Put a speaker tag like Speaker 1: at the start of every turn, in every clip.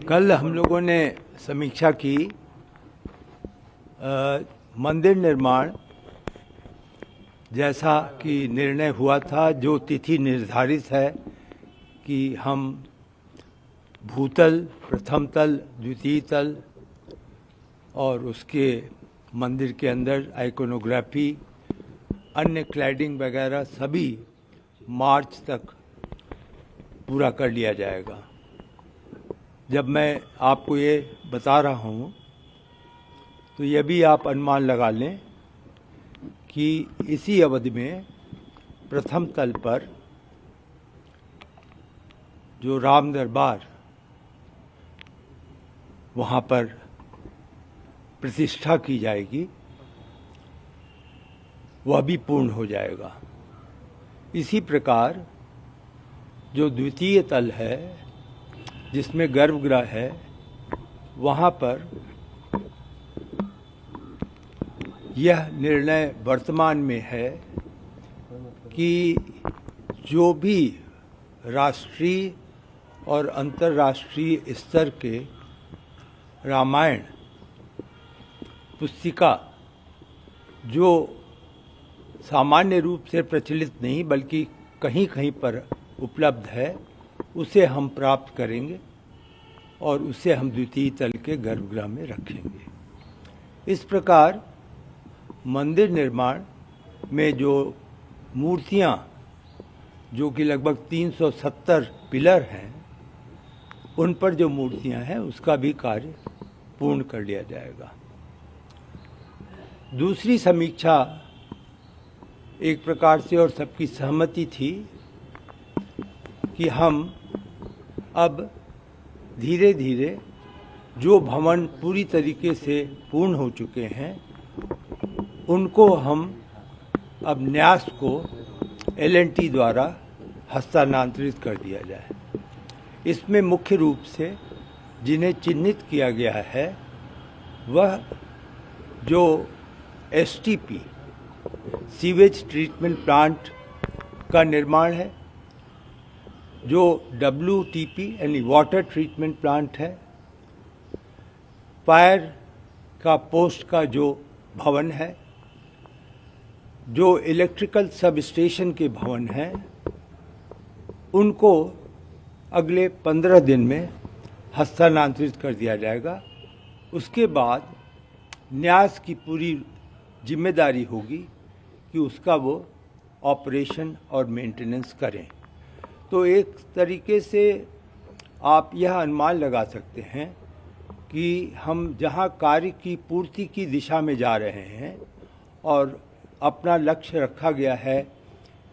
Speaker 1: कल हम लोगों ने समीक्षा की मंदिर निर्माण जैसा कि निर्णय हुआ था, जो तिथि निर्धारित है कि हम भूतल, प्रथम तल, द्वितीय तल और उसके मंदिर के अंदर आइकोनोग्राफी, अन्य क्लैडिंग वगैरह सभी मार्च तक पूरा कर लिया जाएगा। जब मैं आपको ये बता रहा हूँ तो यह भी आप अनुमान लगा लें कि इसी अवधि में प्रथम तल पर जो राम दरबार वहाँ पर प्रतिष्ठा की जाएगी वह भी पूर्ण हो जाएगा। इसी प्रकार जो द्वितीय तल है जिसमें गर्भगृह है, वहाँ पर यह निर्णय वर्तमान में है कि जो भी राष्ट्रीय और अंतर्राष्ट्रीय स्तर के रामायण पुस्तिका जो सामान्य रूप से प्रचलित नहीं बल्कि कहीं कहीं पर उपलब्ध है, उसे हम प्राप्त करेंगे और उसे हम द्वितीय तल के गर्भगृह में रखेंगे। इस प्रकार मंदिर निर्माण में जो मूर्तियां, जो कि लगभग 370 पिलर हैं, उन पर जो मूर्तियां हैं उसका भी कार्य पूर्ण कर लिया जाएगा। दूसरी समीक्षा एक प्रकार से और सबकी सहमति थी कि हम अब धीरे धीरे जो भवन पूरी तरीके से पूर्ण हो चुके हैं उनको हम अब न्यास को L&T द्वारा हस्तांतरित कर दिया जाए। इसमें मुख्य रूप से जिन्हें चिन्हित किया गया है वह जो STP सीवेज ट्रीटमेंट प्लांट का निर्माण है, जो WTP यानी वाटर ट्रीटमेंट प्लांट है, फायर का पोस्ट का जो भवन है, जो इलेक्ट्रिकल सब स्टेशन के भवन हैं, उनको अगले 15 दिन में हस्तांतरित कर दिया जाएगा। उसके बाद न्यास की पूरी जिम्मेदारी होगी कि उसका वो ऑपरेशन और मेंटेनेंस करें। तो एक तरीके से आप यह अनुमान लगा सकते हैं कि हम जहां कार्य की पूर्ति की दिशा में जा रहे हैं और अपना लक्ष्य रखा गया है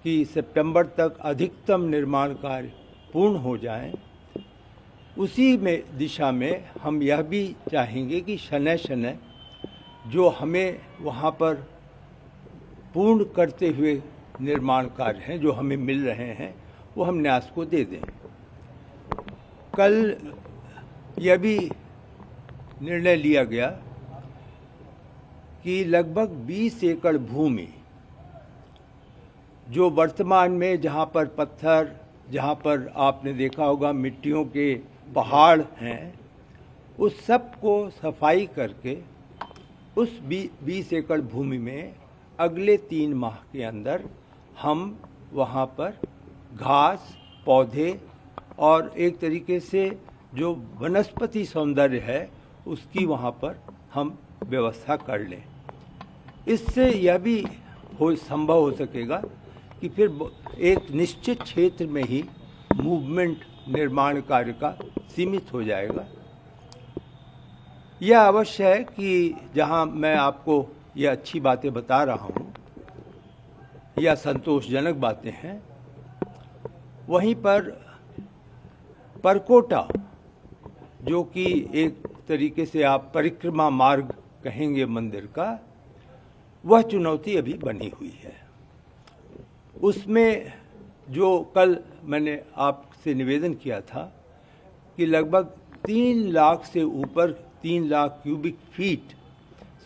Speaker 1: कि सितंबर तक अधिकतम निर्माण कार्य पूर्ण हो जाएं, उसी में दिशा में हम यह भी चाहेंगे कि शनय शनय जो हमें वहाँ पर पूर्ण करते हुए निर्माण कार्य हैं जो हमें मिल रहे हैं वो हम न्यास को दे दें। कल यह भी निर्णय लिया गया कि लगभग 20 एकड़ भूमि जो वर्तमान में जहाँ पर पत्थर, जहाँ पर आपने देखा होगा मिट्टियों के पहाड़ हैं, उस सब को सफाई करके उस 20 एकड़ भूमि में अगले 3 माह के अंदर हम वहाँ पर घास, पौधे और एक तरीके से जो वनस्पति सौंदर्य है उसकी वहाँ पर हम व्यवस्था कर लें। इससे यह भी संभव हो सकेगा कि फिर एक निश्चित क्षेत्र में ही मूवमेंट निर्माण कार्य का सीमित हो जाएगा। यह अवश्य है कि जहाँ मैं आपको यह अच्छी बातें बता रहा हूँ या संतोषजनक बातें हैं, वहीं पर परकोटा जो कि एक तरीके से आप परिक्रमा मार्ग कहेंगे मंदिर का, वह चुनौती अभी बनी हुई है। उसमें जो कल मैंने आपसे निवेदन किया था कि लगभग 3 लाख से ऊपर 3 लाख क्यूबिक फीट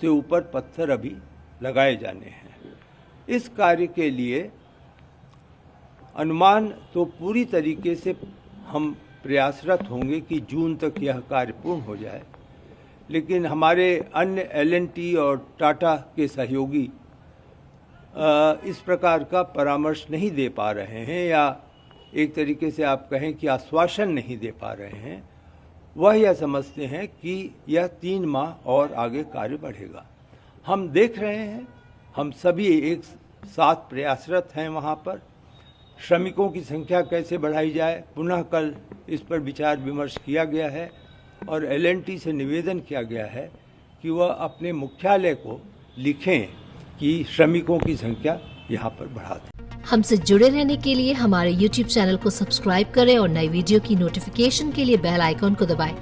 Speaker 1: से ऊपर पत्थर अभी लगाए जाने हैं। इस कार्य के लिए अनुमान तो पूरी तरीके से हम प्रयासरत होंगे कि जून तक यह कार्य पूर्ण हो जाए, लेकिन हमारे अन्य L&T और टाटा के सहयोगी इस प्रकार का परामर्श नहीं दे पा रहे हैं, या एक तरीके से आप कहें कि आश्वासन नहीं दे पा रहे हैं। वह यह समझते हैं कि यह 3 माह और आगे कार्य बढ़ेगा। हम देख रहे हैं, हम सभी एक साथ प्रयासरत हैं वहाँ पर। श्रमिकों की संख्या कैसे बढ़ाई जाए, पुनः कल इस पर विचार विमर्श किया गया है और L&T से निवेदन किया गया है कि वह अपने मुख्यालय को लिखें कि श्रमिकों की संख्या यहाँ पर बढ़ा दें।
Speaker 2: हमसे जुड़े रहने के लिए हमारे YouTube चैनल को सब्सक्राइब करें और नई वीडियो की नोटिफिकेशन के लिए बेल आइकॉन को दबाएं।